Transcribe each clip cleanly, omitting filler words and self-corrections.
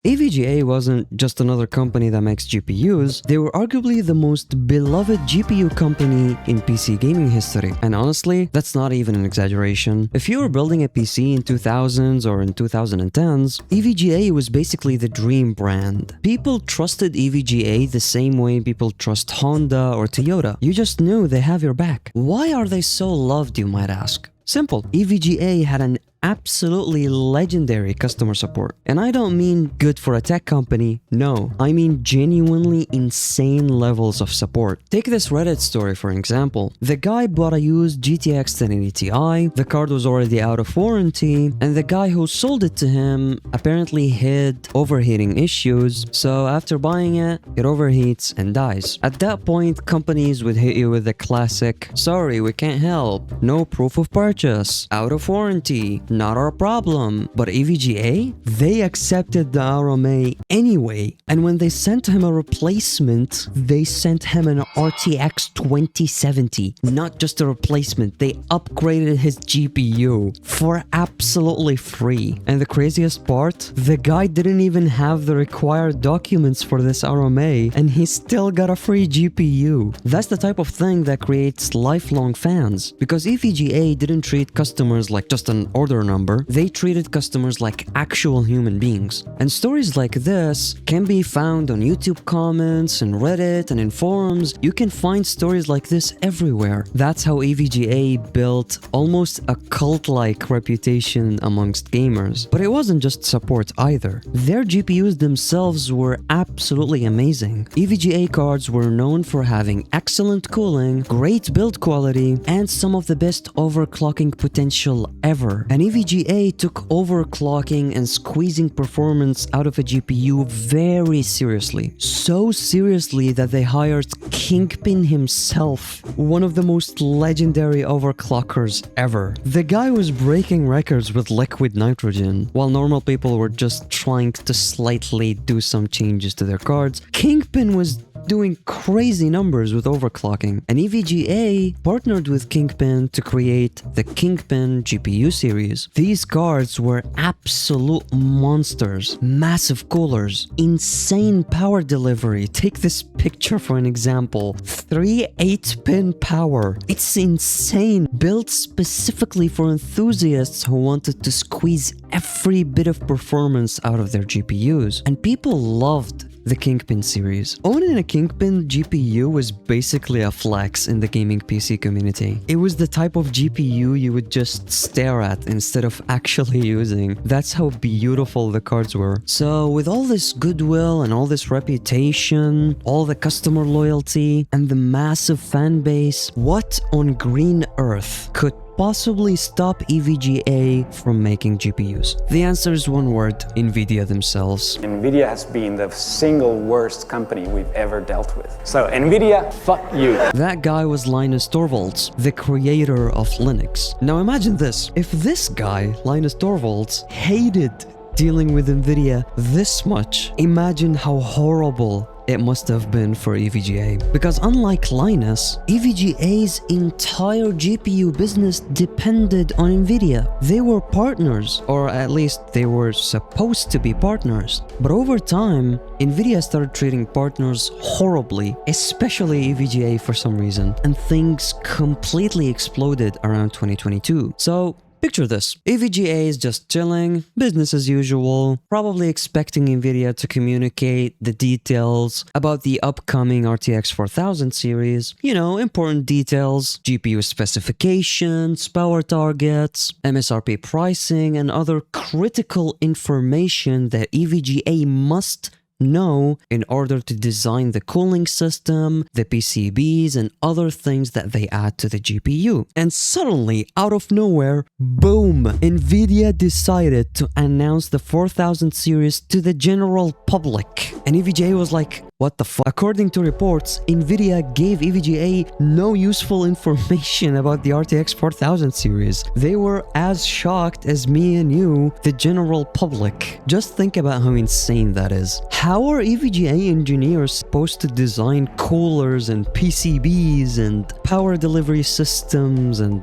EVGA wasn't just another company that makes GPUs, they were arguably the most beloved GPU company in PC gaming history. And honestly, that's not even an exaggeration. If you were building a PC in 2000s or in 2010s, EVGA was basically the dream brand. People trusted EVGA the same way people trust Honda or Toyota. You just knew they have your back. Why are they so loved, you might ask? Simple. EVGA had an absolutely legendary customer support. And I don't mean good for a tech company, no. I mean genuinely insane levels of support. Take this Reddit story for example. The guy bought a used GTX 1080 Ti, the card was already out of warranty, and the guy who sold it to him apparently hid overheating issues, so after buying it, it overheats and dies. At that point, companies would hit you with the classic, sorry, we can't help, no proof of purchase, out of warranty, not our problem. But EVGA? They accepted the RMA anyway. And when they sent him a replacement, they sent him an RTX 2070. Not just a replacement, they upgraded his GPU for absolutely free. And the craziest part? The guy didn't even have the required documents for this RMA, and he still got a free GPU. That's the type of thing that creates lifelong fans. Because EVGA didn't treat customers like just an order number, they treated customers like actual human beings. And stories like this can be found on YouTube comments and Reddit and in forums. You can find stories like this everywhere. That's how EVGA built almost a cult-like reputation amongst gamers. But it wasn't just support either. Their GPUs themselves were absolutely amazing. EVGA cards were known for having excellent cooling, great build quality, and some of the best overclocking potential ever. And EVGA took overclocking and squeezing performance out of a GPU very seriously. So seriously that they hired Kingpin himself, one of the most legendary overclockers ever. The guy was breaking records with liquid nitrogen, while normal people were just trying to slightly do some changes to their cards. Kingpin was doing crazy numbers with overclocking, and EVGA partnered with Kingpin to create the Kingpin GPU series. These cards were absolute monsters, massive coolers, insane power delivery. Take this picture for an example. 3 8-pin power. It's insane. Built specifically for enthusiasts who wanted to squeeze every bit of performance out of their GPUs. And people loved the Kingpin series. Owning a Kingpin GPU was basically a flex in the gaming PC community. It was the type of GPU you would just stare at instead of actually using. That's how beautiful the cards were. So with all this goodwill and all this reputation, all the customer loyalty, and the massive fan base, what on green earth could possibly stop EVGA from making GPUs? The answer is one word: NVIDIA themselves. NVIDIA has been the single worst company we've ever dealt with. So NVIDIA, fuck you. That guy was Linus Torvalds, the creator of Linux. Now imagine this: if this guy, Linus Torvalds, hated dealing with NVIDIA this much, imagine how horrible it must have been for EVGA. Because unlike Linus, EVGA's entire GPU business depended on NVIDIA. They were partners, or at least they were supposed to be partners. But over time, NVIDIA started treating partners horribly, especially EVGA for some reason, and things completely exploded around 2022. So picture this: EVGA is just chilling, business as usual, probably expecting NVIDIA to communicate the details about the upcoming RTX 4000 series. You know, important details, GPU specifications, power targets, MSRP pricing, and other critical information that EVGA must know in order to design the cooling system, the PCBs, and other things that they add to the GPU. And suddenly, out of nowhere, boom! NVIDIA decided to announce the 4000 series to the general public. And EVGA was like, What the fuck? According to reports, NVIDIA gave EVGA no useful information about the RTX 4000 series. They were as shocked as me and you, the general public. Just think about how insane that is. How are EVGA engineers supposed to design coolers and PCBs and power delivery systems and,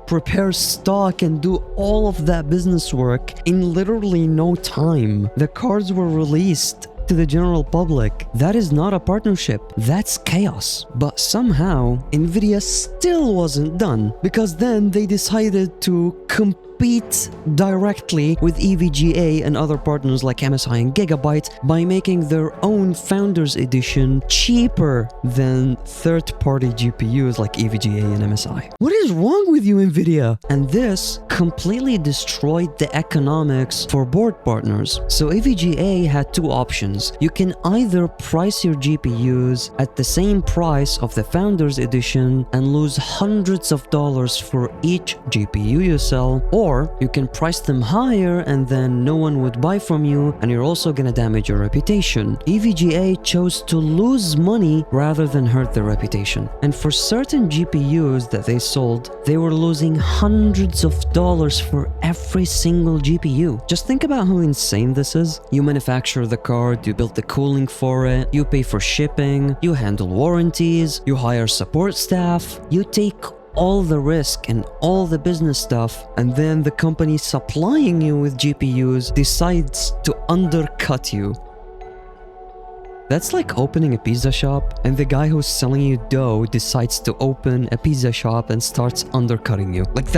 prepare stock and do all of that business work in literally no time? The cards were released to the general public. That is not a partnership. That's chaos. But somehow, NVIDIA still wasn't done, because then they decided to compete directly with EVGA and other partners like MSI and Gigabyte by making their own Founders Edition cheaper than third-party GPUs like EVGA and MSI. What is wrong with you, NVIDIA? And this completely destroyed the economics for board partners. So EVGA had two options. You can either price your GPUs at the same price of the Founders Edition and lose hundreds of dollars for each GPU you sell, or you can price them higher and then no one would buy from you and you're also gonna damage your reputation. EVGA chose to lose money rather than hurt their reputation. And for certain GPUs that they sold, they were losing hundreds of dollars for every single GPU. Just think about how insane this is. You manufacture the card, you build the cooling for it, you pay for shipping, you handle warranties, you hire support staff, you take all the risk and all the business stuff, and then the company supplying you with GPUs decides to undercut you. That's like opening a pizza shop and the guy who's selling you dough decides to open a pizza shop and starts undercutting you. Like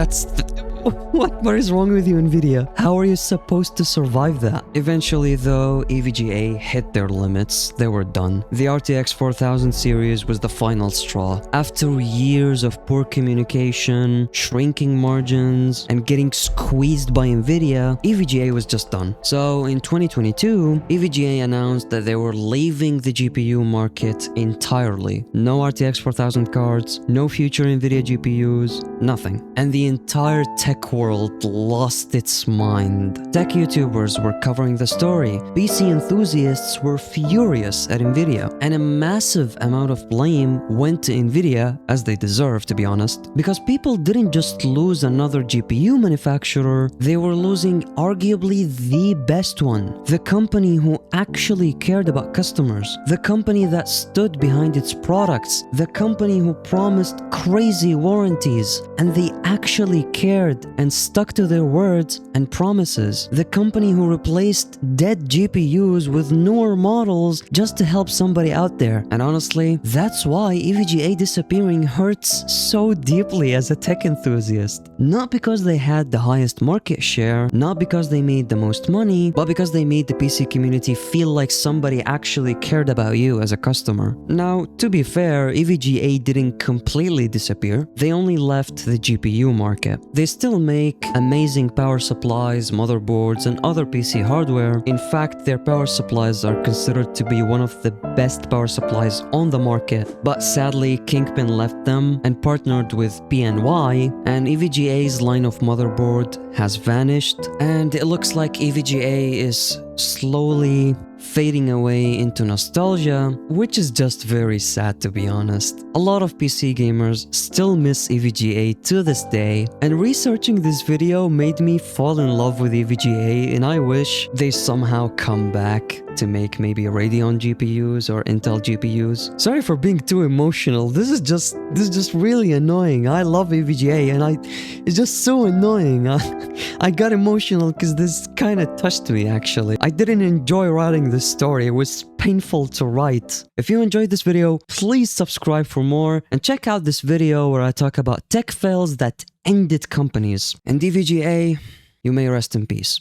what is wrong with you, NVIDIA? How are you supposed to survive that? Eventually though, EVGA hit their limits. They were done. The RTX 4000 series was the final straw. After years of poor communication, shrinking margins, and getting squeezed by NVIDIA, EVGA was just done. So in 2022, EVGA announced that they were leaving the GPU market entirely. No RTX 4000 cards, no future NVIDIA GPUs, nothing. And the entire tech world lost its mind. Tech YouTubers were covering the story. PC enthusiasts were furious at NVIDIA. And a massive amount of blame went to NVIDIA, as they deserve, to be honest, because people didn't just lose another GPU manufacturer, they were losing arguably the best one. The company who actually cared about customers. The company that stood behind its products. The company who promised crazy warranties. And they actually cared and stuck to their words and promises. The company who replaced dead GPUs with newer models just to help somebody out there. And honestly, that's why EVGA disappearing hurts so deeply as a tech enthusiast. Not because they had the highest market share, not because they made the most money, but because they made the PC community feel like somebody actually cared about you as a customer. Now, to be fair, EVGA didn't completely disappear. They only left the GPU market. They still make amazing power supplies, motherboards, and other PC hardware. In fact, their power supplies are considered to be one of the best power supplies on the market. But sadly, Kingpin left them and partnered with PNY, and EVGA's line of motherboard has vanished, and it looks like EVGA is slowly fading away into nostalgia, which is just very sad, to be honest. A lot of PC gamers still miss EVGA to this day, and researching this video made me fall in love with EVGA, and I wish they somehow come back to make maybe Radeon GPUs or Intel GPUs. Sorry for being too emotional. This is just really annoying. I love EVGA and it's just so annoying. I got emotional because this kind of touched me actually. I didn't enjoy writing this story. It was painful to write. If you enjoyed this video, please subscribe for more and check out this video where I talk about tech fails that ended companies. And EVGA, you may rest in peace.